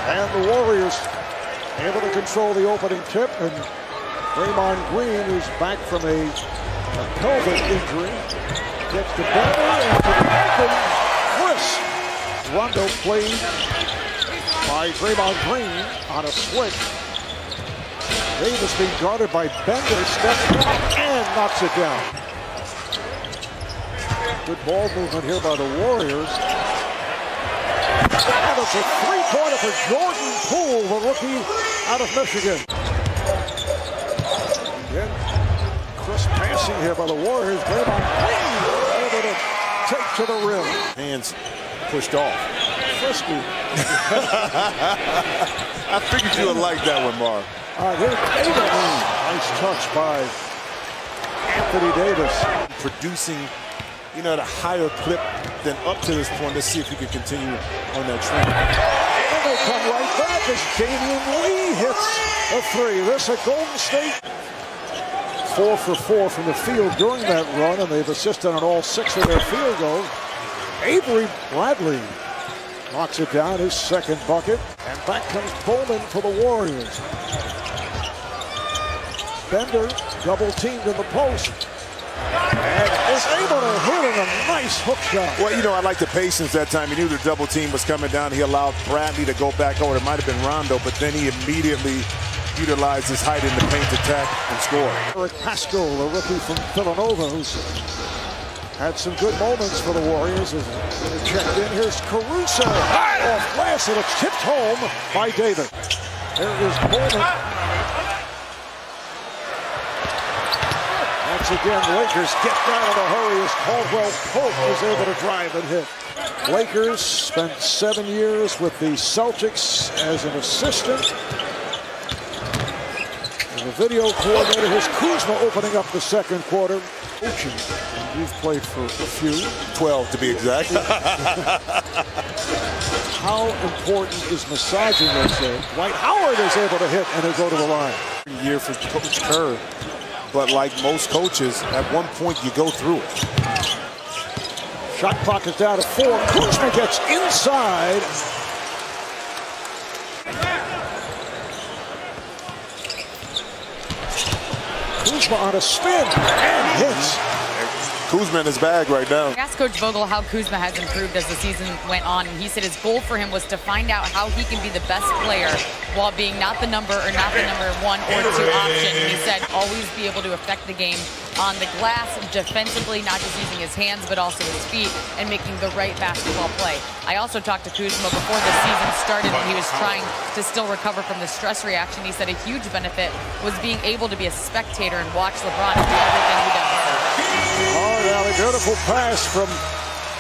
And the Warriors able to control the opening tip, and Draymond Green, who's back from a pelvic injury, gets to Bender and to the open Chris. Rondo played by Draymond Green on a switch. Davis being guarded by Bender, steps back and knocks it down. Good ball movement here by the Warriors. And it's a three-pointer for Jordan Poole, the rookie out of Michigan. Again, crisp passing here by the Warriors. Draymond Green able to take to the rim. Hands pushed off. Frisky. I figured you would like that one, Mark. Here's Davis. Nice touch by Anthony Davis. Producing, at a higher clip than up to this point. Let's see if he can continue on that trend. And they come right back as Damian Lee hits a three. This at Golden State. 4 for 4 from the field during that run, and they've assisted on all 6 of their field goals. Avery Bradley knocks it down, his second bucket. And back comes Bowman for the Warriors. Bender double teamed in the post. And is able to hit in a nice hook shot. Well, I like the patience that time. He knew the double team was coming down. He allowed Bradley to go back over. It might have been Rondo, but then he immediately utilized his height in the paint attack and scored. Eric Pascal, the rookie from Villanova, who's had some good moments for the Warriors. As checked in, here's Caruso. Off glass, and it's tipped home by Davis. There is Bowman. Once again, Lakers get down in a hurry as Caldwell Pope is able to drive and hit. Lakers spent 7 years with the Celtics as an assistant. And the video coordinator, here's Kuzma opening up the second quarter. Coaching, and you've played for a few. 12 to be exact. How important is massaging, they say. Dwight Howard is able to hit and they go to the line. Year for Coach Kerr. But like most coaches, at one point you go through it. Shot clock is down to 4. Kuzma gets inside. Kuzma on a spin and hits. Kuzma in his bag right now. I asked Coach Vogel how Kuzma has improved as the season went on, and he said his goal for him was to find out how he can be the best player while being not the number 1 or 2 option. He said always be able to affect the game on the glass defensively, not just using his hands but also his feet and making the right basketball play. I also talked to Kuzma before the season started when he was trying to still recover from the stress reaction. He said a huge benefit was being able to be a spectator and watch LeBron do everything he does. Oh, now a beautiful pass from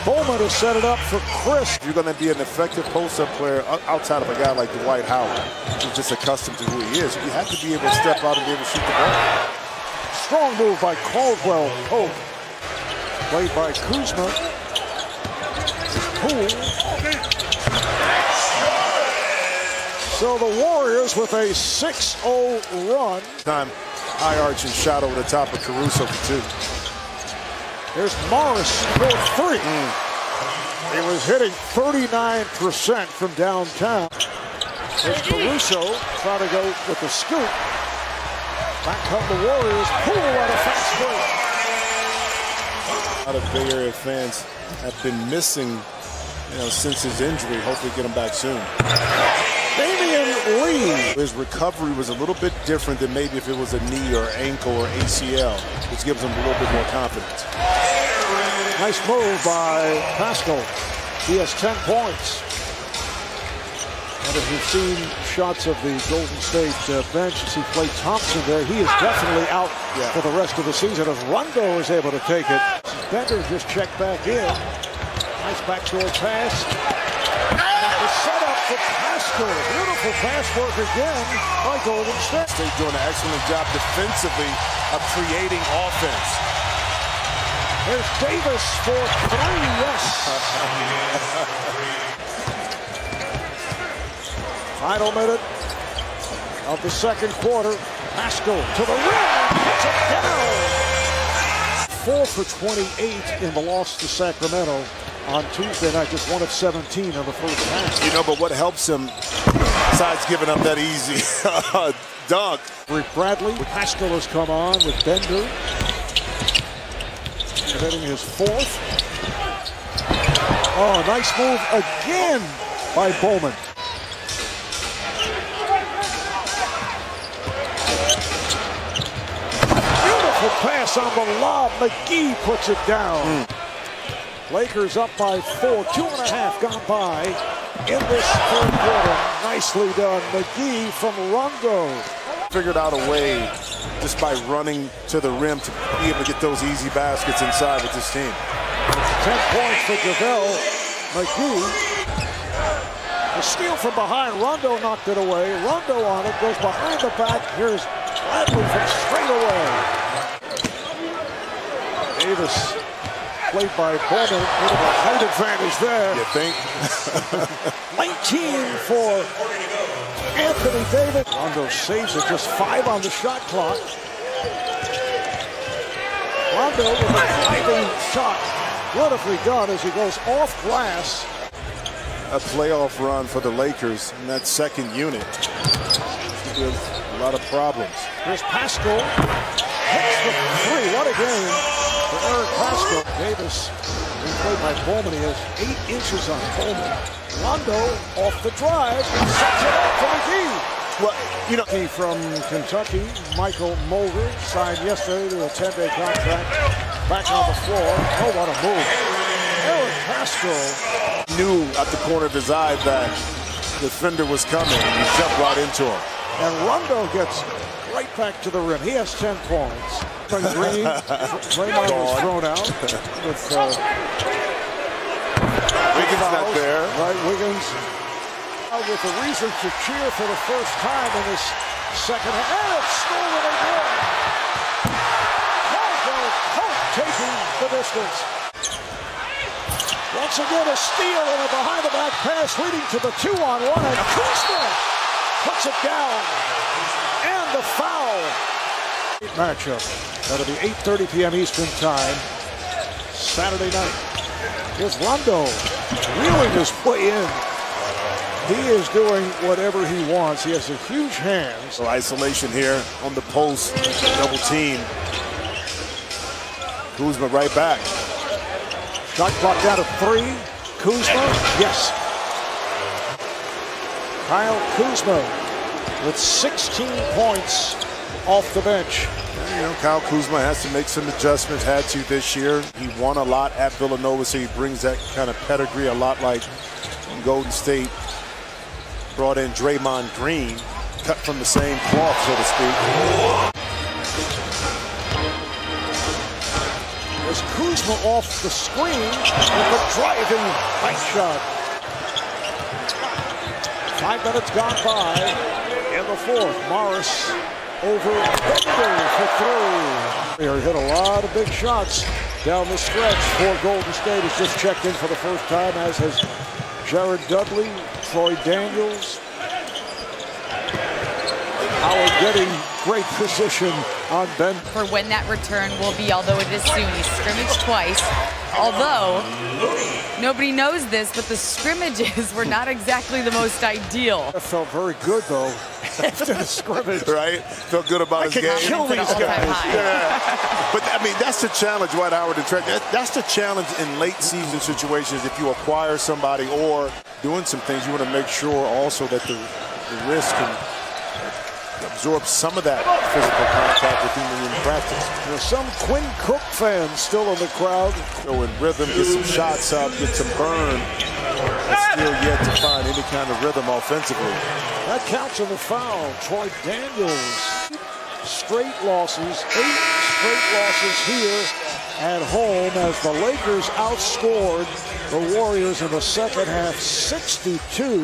Bowman to set it up for Chris. You're going to be an effective post-up player outside of a guy like Dwight Howard, who's just accustomed to who he is. You have to be able to step out and be able to shoot the ball. Strong move by Caldwell Pope. Played by Kuzma. Poole. So the Warriors with a 6-0 run. Time, high arch and shot over the top of Caruso for 2. There's Morris for 3. He was hitting 39% from downtown. There's Caruso trying to go with the scoop. Back come the Warriors. Poole on a fast break. A lot of Bay Area fans have been missing, since his injury. Hopefully get him back soon. Damian Lee. His recovery was a little bit different than maybe if it was a knee or ankle or ACL, which gives him a little bit more confidence. Nice move by Pascal. He has 10 points. And if you've seen shots of the Golden State bench, you see Klay Thompson there. He is definitely out for the rest of the season as Rondo is able to take it. Bender just checked back in. Nice backdoor pass. That was set up for Pascal. Beautiful pass work again by Golden State. State doing an excellent job defensively of creating offense. There's Davis for 3, yes. Final minute of the second quarter. Pascal to the rim, puts it down. 4 for 28 in the loss to Sacramento. on Tuesday night, just 1 of 17 on the first half. You know, but what helps him, besides giving up that easy dunk? Rick Bradley, Pascal has come on with Bender. Hitting his fourth. Oh, nice move again by Bowman. Beautiful pass on the lob. McGee puts it down. Lakers up by 4. 2.5 gone by in this third quarter. Nicely done. McGee from Rondo. Figured out a way just by running to the rim to be able to get those easy baskets inside with this team. 10 points for JaVale McGee. The steal from behind. Rondo knocked it away. Rondo on it. Goes behind the back. Here's Bradley from straight away. Davis played by Bowman. Bit of a height advantage there. You think? 19 for Anthony Davis. Rondo saves it. Just 5 on the shot clock. Rondo with a diving shot. Beautifully done as he goes off glass. A playoff run for the Lakers in that second unit with a lot of problems. Here's Pascal. Hits the three. What a game for Eric Pascal. Davis, being played by Bowman. He has 8 inches on Bowman. Rondo off the drive. Sets it up for McGee. Well, you know, from Kentucky, Michael Mulder, signed yesterday to a 10-day contract. Back on the floor. Oh, what a move. Eric Pascal knew at the corner of his eye that the defender was coming, and he jumped right into him. And Rondo gets right back to the rim. He has 10 points. Green, Draymond was thrown out. With Wiggins not there. Right, Wiggins with a reason to cheer for the first time in this second half. And it's stolen again. Caldwell Pope taking the distance. Once again, a steal and a behind-the-back pass leading to the 2-on-1, and Kuzma puts it down. And the foul. Matchup. That'll be 8:30 p.m. Eastern Time, Saturday night. Here's Rondo reeling his way in. He is doing whatever he wants. He has a huge hands. So isolation here on the post, double team. Kuzma right back. Shot clock down to 3. Kuzma, yes. Kyle Kuzma with 16 points off the bench. You know, Kyle Kuzma has to make some adjustments, had to this year. He won a lot at Villanova, so he brings that kind of pedigree, a lot like Golden State brought in Draymond Green, cut from the same cloth, so to speak. There's Kuzma off the screen with a driving right shot. 5 minutes gone by in the fourth. Morris over Bender for 3. He hit a lot of big shots down the stretch for Golden State. Has just checked in for the first time, as has Jared Dudley, Troy Daniels. Howard getting great position on Ben. For when that return will be, although it is soon. He scrimmaged twice. Although, nobody knows this, but the scrimmages were not exactly the most ideal. That felt very good, though, after the scrimmage. Right? Felt good about his game. Kill these guys. Yeah. But, I mean, that's the challenge, right, Howard and Trent? That's the challenge in late-season situations. If you acquire somebody or doing some things, you want to make sure also that the risk can absorb some of that physical contact with him in practice. There's some Quinn Cook fans still in the crowd. Go in rhythm, get some shots up, get some burn. That's still yet to find any kind of rhythm offensively. That counts in the foul. Troy Daniels, straight losses, 8 straight losses here at home as the Lakers outscored the Warriors in the second half 62.